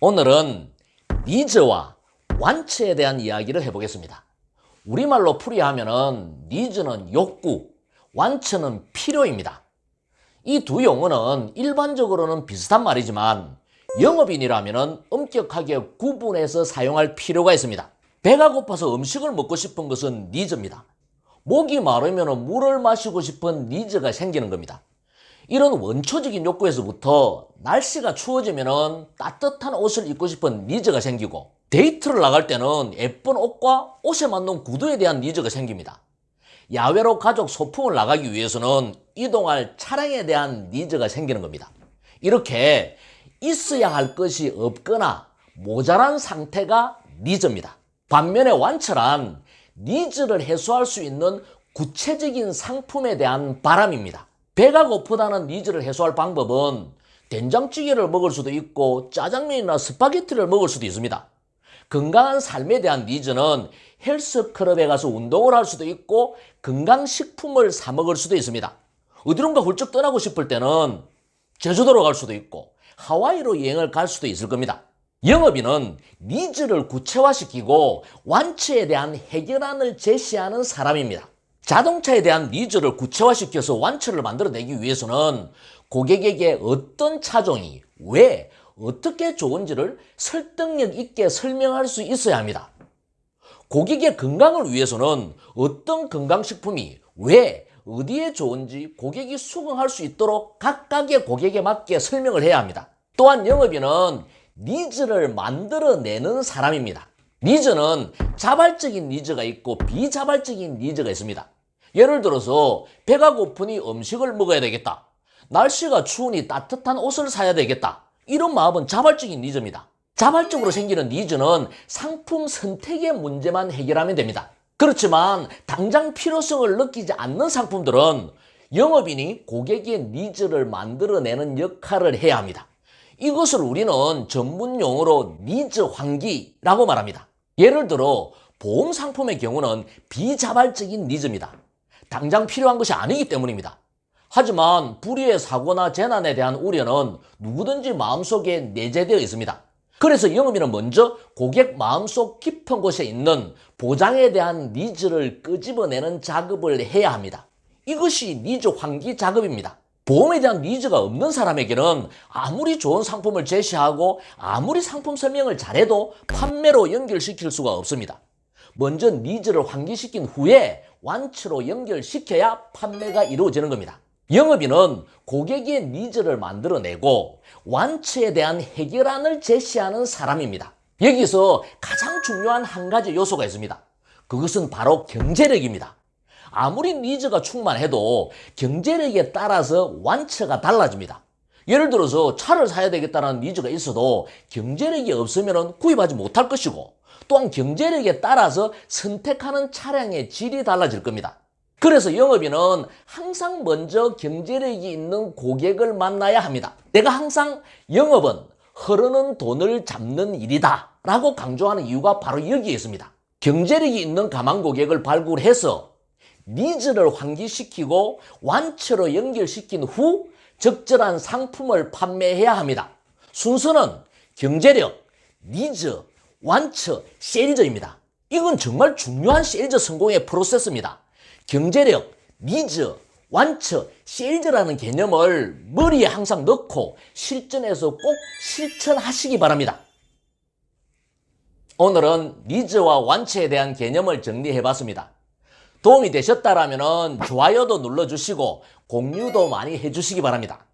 오늘은 니즈와 완처에 대한 이야기를 해보겠습니다. 우리말로 풀이하면은 니즈는 욕구, 완처는 필요입니다. 이 두 용어는 일반적으로는 비슷한 말이지만 영업인이라면은 엄격하게 구분해서 사용할 필요가 있습니다. 배가 고파서 음식을 먹고 싶은 것은 니즈입니다. 목이 마르면 물을 마시고 싶은 니즈가 생기는 겁니다. 이런 원초적인 욕구에서부터 날씨가 추워지면 따뜻한 옷을 입고 싶은 니즈가 생기고, 데이트를 나갈 때는 예쁜 옷과 옷에 맞는 구두에 대한 니즈가 생깁니다. 야외로 가족 소풍을 나가기 위해서는 이동할 차량에 대한 니즈가 생기는 겁니다. 이렇게 있어야 할 것이 없거나 모자란 상태가 니즈입니다. 반면에 완처란 니즈를 해소할 수 있는 구체적인 상품에 대한 바람입니다. 배가 고프다는 니즈를 해소할 방법은 된장찌개를 먹을 수도 있고 짜장면이나 스파게티를 먹을 수도 있습니다. 건강한 삶에 대한 니즈는 헬스클럽에 가서 운동을 할 수도 있고 건강식품을 사 먹을 수도 있습니다. 어디론가 훌쩍 떠나고 싶을 때는 제주도로 갈 수도 있고 하와이로 여행을 갈 수도 있을 겁니다. 영업인은 니즈를 구체화시키고 완처에 대한 해결안을 제시하는 사람입니다. 자동차에 대한 니즈를 구체화시켜서 완처를 만들어내기 위해서는 고객에게 어떤 차종이 왜 어떻게 좋은지를 설득력 있게 설명할 수 있어야 합니다. 고객의 건강을 위해서는 어떤 건강식품이 왜 어디에 좋은지 고객이 수긍할 수 있도록 각각의 고객에 맞게 설명을 해야 합니다. 또한 영업인은 니즈를 만들어내는 사람입니다. 니즈는 자발적인 니즈가 있고 비자발적인 니즈가 있습니다. 예를 들어서 배가 고프니 음식을 먹어야 되겠다. 날씨가 추우니 따뜻한 옷을 사야 되겠다. 이런 마음은 자발적인 니즈입니다. 자발적으로 생기는 니즈는 상품 선택의 문제만 해결하면 됩니다. 그렇지만 당장 필요성을 느끼지 않는 상품들은 영업인이 고객의 니즈를 만들어내는 역할을 해야 합니다. 이것을 우리는 전문 용어로 니즈 환기라고 말합니다. 예를 들어 보험 상품의 경우는 비자발적인 니즈입니다. 당장 필요한 것이 아니기 때문입니다. 하지만 불의의 사고나 재난에 대한 우려는 누구든지 마음속에 내재되어 있습니다. 그래서 영업인은 먼저 고객 마음속 깊은 곳에 있는 보장에 대한 니즈를 끄집어내는 작업을 해야 합니다. 이것이 니즈 환기 작업입니다. 보험에 대한 니즈가 없는 사람에게는 아무리 좋은 상품을 제시하고 아무리 상품 설명을 잘해도 판매로 연결시킬 수가 없습니다. 먼저 니즈를 환기시킨 후에 완처로 연결시켜야 판매가 이루어지는 겁니다. 영업인은 고객의 니즈를 만들어내고 완처에 대한 해결안을 제시하는 사람입니다. 여기서 가장 중요한 한 가지 요소가 있습니다. 그것은 바로 경제력입니다. 아무리 니즈가 충만해도 경제력에 따라서 완처가 달라집니다. 예를 들어서 차를 사야 되겠다는 니즈가 있어도 경제력이 없으면 구입하지 못할 것이고, 또한 경제력에 따라서 선택하는 차량의 질이 달라질 겁니다. 그래서 영업인은 항상 먼저 경제력이 있는 고객을 만나야 합니다. 내가 항상 영업은 흐르는 돈을 잡는 일이다 라고 강조하는 이유가 바로 여기에 있습니다. 경제력이 있는 가망 고객을 발굴해서 니즈를 환기시키고 완처로 연결시킨 후 적절한 상품을 판매해야 합니다. 순서는 경제력, 니즈, 완처, 세일즈입니다. 이건 정말 중요한 세일즈 성공의 프로세스입니다. 경제력, 니즈, 완처, 세일즈라는 개념을 머리에 항상 넣고 실전에서 꼭 실천하시기 바랍니다. 오늘은 니즈와 완처에 대한 개념을 정리해봤습니다. 도움이 되셨다면 좋아요도 눌러주시고 공유도 많이 해주시기 바랍니다.